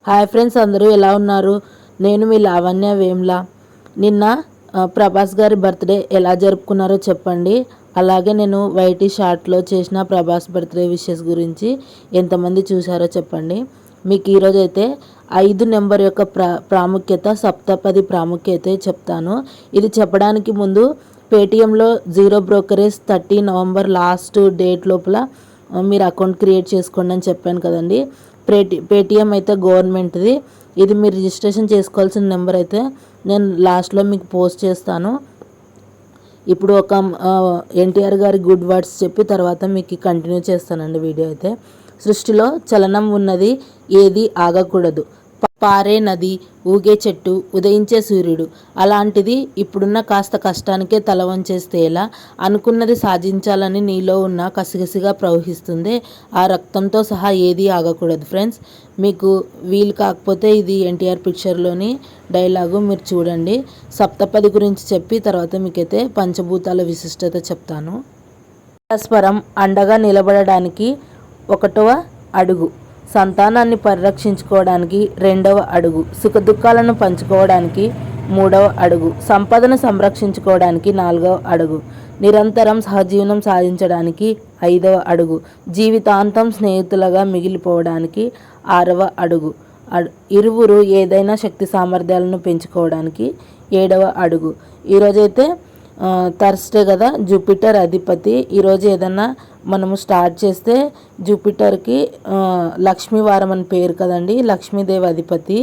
Hi friends, అందరూ ఎలా ఉన్నారు? నేను మీ లావణ్య వేమ్ల. నిన్న ప్రభాస్ గారి బర్త్డే ఎలా జరుపుకున్నారో చెప్పండి. అలాగే నేను వైటీ షార్ట్లో చేసిన ప్రభాస్ బర్త్డే విషెస్ గురించి ఎంతమంది చూశారో చెప్పండి. మీకు ఈరోజు అయితే 5 నెంబర్ యొక్క ప్రాముఖ్యత, సప్తపది ప్రాముఖ్యత చెప్తాను. ఇది చెప్పడానికి ముందు పేటిఎంలో 0 బ్రోకరేజ్ 30 నవంబర్ లాస్ట్ డేట్ లోపల మీరు అకౌంట్ క్రియేట్ చేసుకోండి అని చెప్పాను కదండి. పేటిఎం అయితే గవర్నమెంట్ది. ఇది మీరు రిజిస్ట్రేషన్ చేసుకోవాల్సిన నెంబర్ అయితే నేను లాస్ట్లో మీకు పోస్ట్ చేస్తాను. ఇప్పుడు ఒక ఎన్టీఆర్ గారి గుడ్ వర్డ్స్ చెప్పి తర్వాత మీకు కంటిన్యూ చేస్తానండి వీడియో అయితే. సృష్టిలో చలనం ఉన్నది, ఏది ఆగకూడదు. పారే నది, ఊగే చెట్టు, ఉదయించే సూర్యుడు. అలాంటిది ఇప్పుడున్న కాస్త కష్టానికే తల వంచేస్తే ఎలా? అనుకున్నది సాధించాలని నీలో ఉన్న కసిగసిగా ప్రవహిస్తుంది. ఆ రక్తంతో సహా ఏది ఆగకూడదు. ఫ్రెండ్స్, మీకు వీలు కాకపోతే ఇది ఎన్టీఆర్ పిక్చర్లోని డైలాగు మీరు చూడండి. సప్తపది గురించి చెప్పి తర్వాత మీకైతే పంచభూతాల విశిష్టత చెప్తాను. పరస్పరం అండగా నిలబడడానికి 1వ అడుగు, సంతానాన్ని పరిరక్షించుకోవడానికి 2వ అడుగు, సుఖదుఖాలను పంచుకోవడానికి 3వ అడుగు, సంపదను సంరక్షించుకోవడానికి 4వ అడుగు, నిరంతరం సహజీవనం సాధించడానికి 5వ అడుగు, జీవితాంతం స్నేహితులుగా మిగిలిపోవడానికి 6వ అడుగు, ఇరువురు ఏదైనా శక్తి సామర్థ్యాలను పెంచుకోవడానికి 7వ అడుగు. ఈరోజైతే థర్స్డే కదా, జూపిటర్ అధిపతి. ఈరోజు ఏదన్నా మనము స్టార్ట్ చేస్తే జూపిటర్కి లక్ష్మీవారం అని పేరు కదండి, లక్ష్మీదేవి అధిపతి.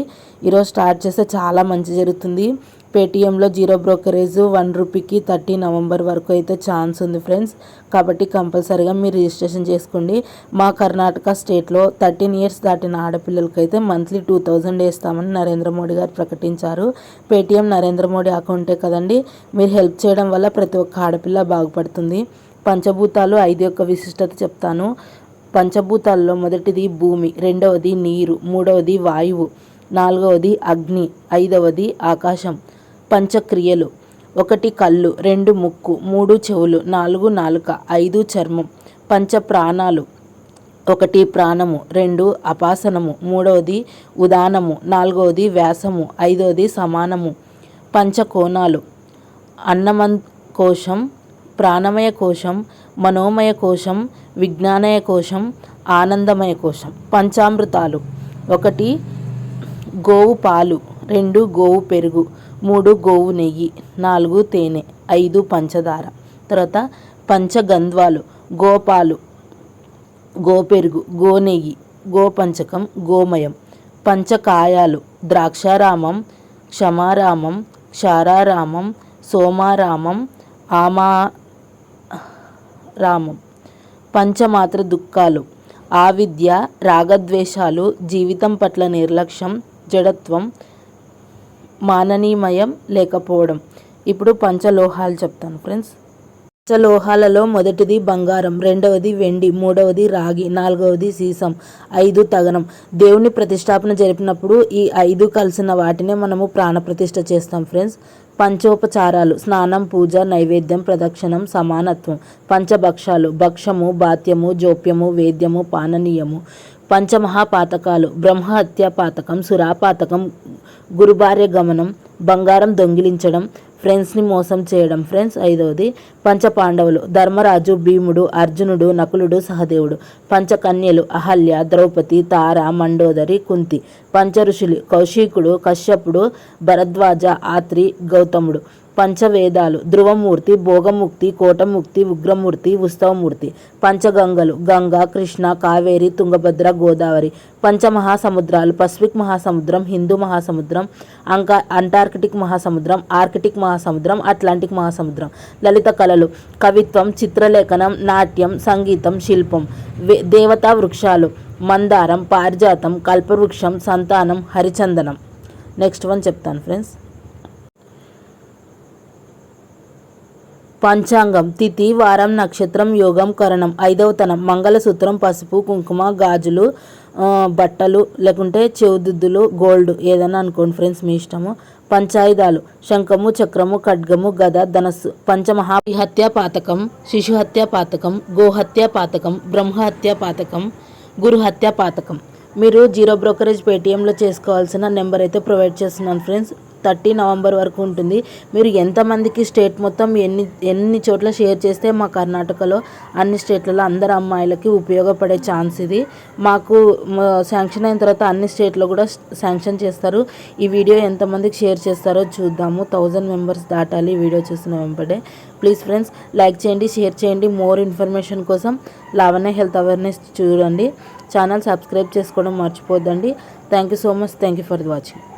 ఈరోజు స్టార్ట్ చేస్తే చాలా మంచి జరుగుతుంది. పేటిఎంలో 0 బ్రోకరేజ్ 1 రూపీకి 30 నవంబర్ వరకు అయితే ఛాన్స్ ఉంది ఫ్రెండ్స్. కాబట్టి కంపల్సరీగా మీరు రిజిస్ట్రేషన్ చేసుకోండి. మా కర్ణాటక స్టేట్లో 13 ఇయర్స్ దాటిన ఆడపిల్లలకి అయితే మంత్లీ 2000 వేస్తామని నరేంద్ర మోడీ గారు ప్రకటించారు. పేటిఎం నరేంద్ర మోడీ అకౌంటే కదండి. మీరు హెల్ప్ చేయడం వల్ల ప్రతి ఒక్క ఆడపిల్ల బాగుపడుతుంది. పంచభూతాలు 5 యొక్క విశిష్టత చెప్తాను. పంచభూతాల్లో మొదటిది భూమి, 2వది నీరు, 3వది వాయువు, 4వది అగ్ని, 5వది ఆకాశం. పంచక్రియలు: 1 కళ్ళు, 2 ముక్కు, 3 చెవులు, 4 నాలుక, 5 చర్మం. పంచ ప్రాణాలు: 1 ప్రాణము, 2 అపాసనము, 3వది ఉదానము, 4వది వ్యాసము, 5వది సమానము. పంచకోణాలు: అన్నమయ కోశం, ప్రాణమయ కోశం, మనోమయ కోశం, విజ్ఞానయ కోశం, ఆనందమయ కోశం. పంచామృతాలు: 1 గోవు పాలు, 2 గోవు పెరుగు, 3 గోవు నెయ్యి, 4 తేనె, 5 పంచదార. తర్వాత పంచగంధ్వాలు: గోపాలు, గోపెరుగు, గోనెయ్యి, గోపంచకం, గోమయం. పంచకాయాలు: ద్రాక్షారామం, క్షమారామం, క్షారారామం, సోమారామం, ఆమారామం. పంచమాత్ర దుఃఖాలు: ఆవిద్య, రాగద్వేషాలు, జీవితం పట్ల నిర్లక్ష్యం, జడత్వం, మాననీయమయం లేకపోవడం. ఇప్పుడు పంచలోహాలు చెప్తాను ఫ్రెండ్స్. పంచలోహాలలో మొదటిది బంగారం, 2వది వెండి, 3వది రాగి, 4వది సీసం, 5 తగనం. దేవుని ప్రతిష్టాపన జరిపినప్పుడు ఈ 5 కలిసిన వాటినే మనము ప్రాణప్రతిష్ఠ చేస్తాం ఫ్రెండ్స్. పంచోపచారాలు: స్నానం, పూజ, నైవేద్యం, ప్రదక్షిణం, సమానత్వం. పంచభక్షాలు: భక్షము, బాత్యము, జోప్యము, వేద్యము, పాననీయము. పంచమహాపాతకాలు: బ్రహ్మహత్య పాతకం, సురాపాతకం, గురుభార్య గమనం, బంగారం దొంగిలించడం, ఫ్రెండ్స్ని మోసం చేయడం. ఫ్రెండ్స్, 5వది. పంచపాండవులు: ధర్మరాజు, భీముడు, అర్జునుడు, నకులుడు, సహదేవుడు. పంచకన్యలు: అహల్య, ద్రౌపది, తార, మండోదరి, కుంతి. పంచఋషులు: కౌశికుడు, కశ్యపుడు, భరద్వాజ, ఆత్రి, గౌతముడు. పంచవేదాలు: ధ్రువమూర్తి, భోగముక్తి, కోటముక్తి, ఉగ్రమూర్తి, ఉత్సవమూర్తి. పంచగంగలు: గంగా, కృష్ణ, కావేరి, తుంగభద్ర, గోదావరి. పంచమహాసముద్రాలు: పసిఫిక్ మహాసముద్రం, హిందూ మహాసముద్రం, అంటార్కిటిక్ మహాసముద్రం, ఆర్కిటిక్ మహాసముద్రం, అట్లాంటిక్ మహాసముద్రం. లలిత కళలు: కవిత్వం, చిత్రలేఖనం, నాట్యం, సంగీతం, శిల్పం. దేవతా వృక్షాలు: మందారం, పారిజాతం, కల్పవృక్షం, సంతానం, హరిచందనం. నెక్స్ట్ వన్ చెప్తాను ఫ్రెండ్స్. పంచాంగం: తిథి, వారం, నక్షత్రం, యోగం, కరణం, 5వతనం, మంగళసూత్రం, పసుపు, కుంకుమ, గాజులు, బట్టలు, లేకుంటే చెవుదిద్దులు, గోల్డ్ ఏదైనా అనుకోండి ఫ్రెండ్స్, మీ ఇష్టము. పంచాయుధాలు: శంఖము, చక్రము, ఖడ్గము, గద, ధనస్సు. పంచమహాహత్యా పాతకం: శిశుహత్యా పాతకం, గోహత్యా పాతకం, బ్రహ్మహత్యా పాతకం, గురుహత్యా పాతకం. మీరు జీరో బ్రోకరేజ్ పేటిఎంలో చేసుకోవాల్సిన నెంబర్ అయితే ప్రొవైడ్ చేస్తున్నాను ఫ్రెండ్స్. 30 నవంబర్ వరకు ఉంటుంది. మీరు ఎంతమందికి స్టేట్ మొత్తం ఎన్ని చోట్ల షేర్ చేస్తే మా కర్ణాటకలో అన్ని స్టేట్లలో అందరు అమ్మాయిలకి ఉపయోగపడే ఛాన్స్ ఇది. మాకు శాంక్షన్ అయిన తర్వాత అన్ని స్టేట్లో కూడా శాంక్షన్ చేస్తారు. ఈ వీడియో ఎంతమందికి షేర్ చేస్తారో చూద్దాము. 1000 మెంబర్స్ దాటాలి వీడియో చూసిన వెంబడే. ప్లీజ్ ఫ్రెండ్స్ లైక్ చేయండి, షేర్ చేయండి. మోర్ ఇన్ఫర్మేషన్ కోసం లావణ్య హెల్త్ అవేర్నెస్ చూడండి. ఛానల్ సబ్స్క్రైబ్ చేసుకోవడం మర్చిపోద్దండి. Thank you so much. Thank you for watching.